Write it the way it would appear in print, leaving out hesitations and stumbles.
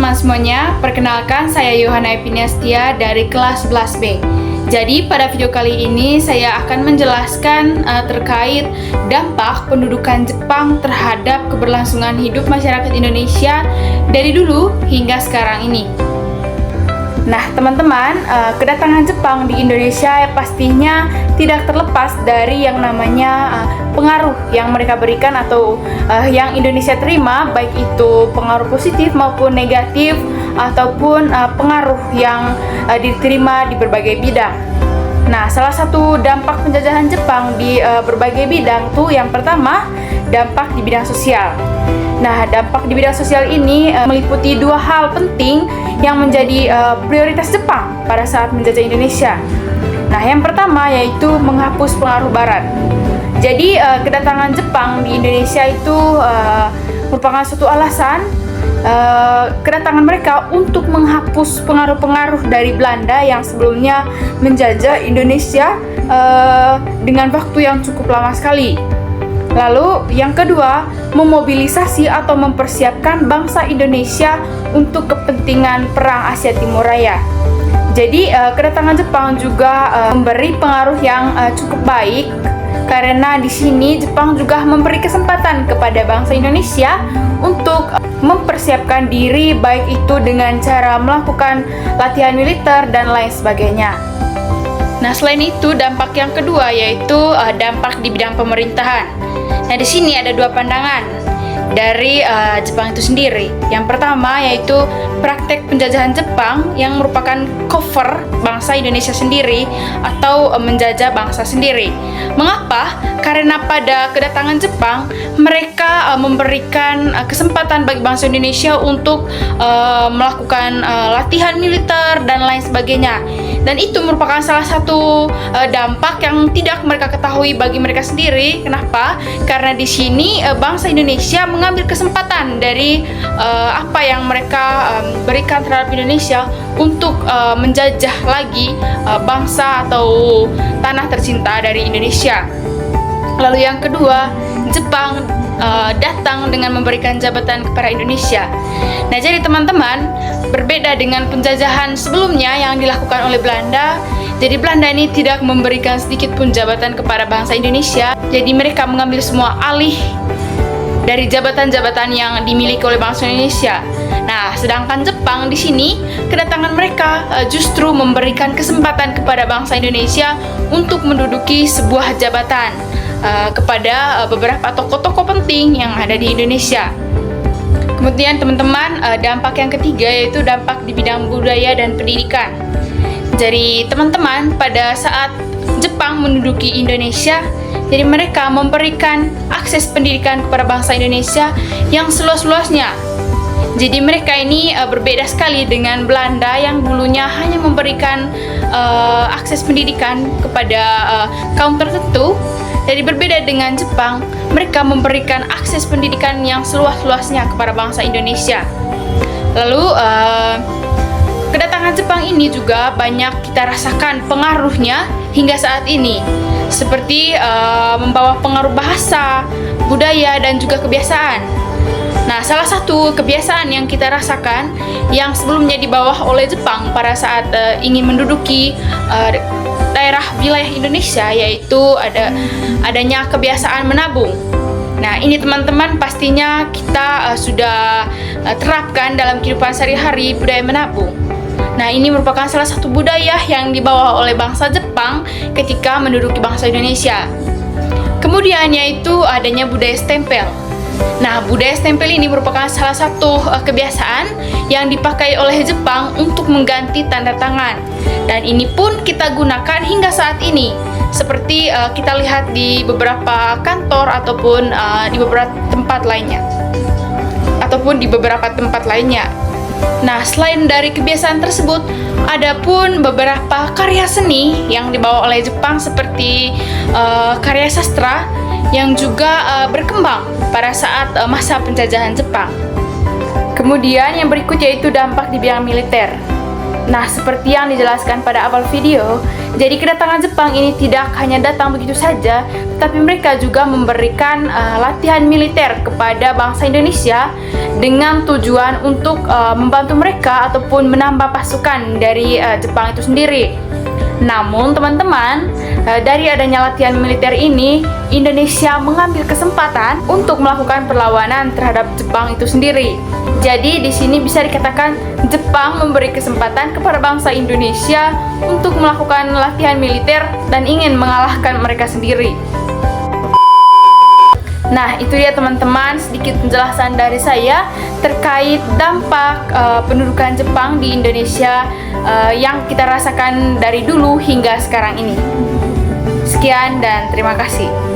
teman-teman semuanya, perkenalkan saya Yohana Epiniastia dari kelas 11B. Jadi pada video kali ini saya akan menjelaskan terkait dampak pendudukan Jepang terhadap keberlangsungan hidup masyarakat Indonesia dari dulu hingga sekarang ini. Nah teman-teman, kedatangan Jepang di Indonesia pastinya tidak terlepas dari yang namanya pengaruh yang mereka berikan atau yang Indonesia terima, baik itu pengaruh positif maupun negatif, ataupun pengaruh yang diterima di berbagai bidang. Nah, salah satu dampak penjajahan Jepang di berbagai bidang tuh yang pertama, dampak di bidang sosial. Nah, dampak di bidang sosial ini meliputi dua hal penting yang menjadi prioritas Jepang pada saat menjajah Indonesia. Nah, yang pertama yaitu menghapus pengaruh Barat. Jadi, kedatangan Jepang di Indonesia itu merupakan suatu alasan kedatangan mereka untuk menghapus pengaruh-pengaruh dari Belanda yang sebelumnya menjajah Indonesia dengan waktu yang cukup lama sekali. Lalu yang kedua, memobilisasi atau mempersiapkan bangsa Indonesia untuk kepentingan Perang Asia Timur Raya. Jadi kedatangan Jepang juga memberi pengaruh yang cukup baik, karena di sini Jepang juga memberi kesempatan kepada bangsa Indonesia untuk mempersiapkan diri, baik itu dengan cara melakukan latihan militer dan lain sebagainya. Nah, selain itu dampak yang kedua yaitu dampak di bidang pemerintahan. Nah, di sini ada dua pandangan dari Jepang itu sendiri. Yang pertama yaitu praktek penjajahan Jepang yang merupakan cover bangsa Indonesia sendiri atau menjajah bangsa sendiri. Mengapa? Karena pada kedatangan Jepang mereka memberikan kesempatan bagi bangsa Indonesia untuk melakukan latihan militer dan lain sebagainya. Dan itu merupakan salah satu dampak yang tidak mereka ketahui bagi mereka sendiri. Kenapa? Karena di sini bangsa Indonesia mengambil kesempatan dari apa yang mereka berikan terhadap Indonesia untuk menjajah lagi bangsa atau tanah tercinta dari Indonesia. Lalu yang kedua, Jepang datang dengan memberikan jabatan kepada Indonesia. Nah, jadi teman-teman, berbeda dengan penjajahan sebelumnya yang dilakukan oleh Belanda, jadi Belanda ini tidak memberikan sedikit pun jabatan kepada bangsa Indonesia. Jadi mereka mengambil semua alih dari jabatan-jabatan yang dimiliki oleh bangsa Indonesia. Nah, sedangkan Jepang di sini kedatangan mereka justru memberikan kesempatan kepada bangsa Indonesia untuk menduduki sebuah jabatan kepada beberapa tokoh-tokoh penting yang ada di Indonesia. Kemudian teman-teman, dampak yang ketiga yaitu dampak di bidang budaya dan pendidikan. Jadi teman-teman, pada saat Jepang menduduki Indonesia, jadi mereka memberikan akses pendidikan kepada bangsa Indonesia yang seluas-luasnya. Jadi mereka ini berbeda sekali dengan Belanda yang dulunya hanya memberikan akses pendidikan kepada kaum tertentu. Jadi berbeda dengan Jepang, mereka memberikan akses pendidikan yang seluas-luasnya kepada bangsa Indonesia. Lalu kedatangan Jepang ini juga banyak kita rasakan pengaruhnya hingga saat ini, seperti membawa pengaruh bahasa, budaya, dan juga kebiasaan. Nah, salah satu kebiasaan yang kita rasakan yang sebelumnya dibawa oleh Jepang pada saat ingin menduduki daerah wilayah Indonesia yaitu adanya kebiasaan menabung. Nah, ini teman-teman pastinya kita sudah terapkan dalam kehidupan sehari-hari budaya menabung. Nah, ini merupakan salah satu budaya yang dibawa oleh bangsa Jepang ketika menduduki bangsa Indonesia. Kemudian yaitu adanya budaya stempel. Nah, budaya stempel ini merupakan salah satu kebiasaan yang dipakai oleh Jepang untuk mengganti tanda tangan. Dan ini pun kita gunakan hingga saat ini. Seperti kita lihat di beberapa kantor ataupun di beberapa tempat lainnya. Nah, selain dari kebiasaan tersebut, ada pun beberapa karya seni yang dibawa oleh Jepang seperti karya sastra yang juga berkembang pada saat masa penjajahan Jepang. Kemudian yang berikut yaitu dampak di bidang militer. Nah, seperti yang dijelaskan pada awal video, jadi kedatangan Jepang ini tidak hanya datang begitu saja, tetapi mereka juga memberikan latihan militer kepada bangsa Indonesia dengan tujuan untuk membantu mereka ataupun menambah pasukan dari Jepang itu sendiri. Namun teman-teman, dari adanya latihan militer ini, Indonesia mengambil kesempatan untuk melakukan perlawanan terhadap Jepang itu sendiri. Jadi di sini bisa dikatakan Jepang memberi kesempatan kepada bangsa Indonesia untuk melakukan latihan militer dan ingin mengalahkan mereka sendiri. Nah, itu dia teman-teman sedikit penjelasan dari saya terkait dampak pendudukan Jepang di Indonesia yang kita rasakan dari dulu hingga sekarang ini. Sekian dan terima kasih.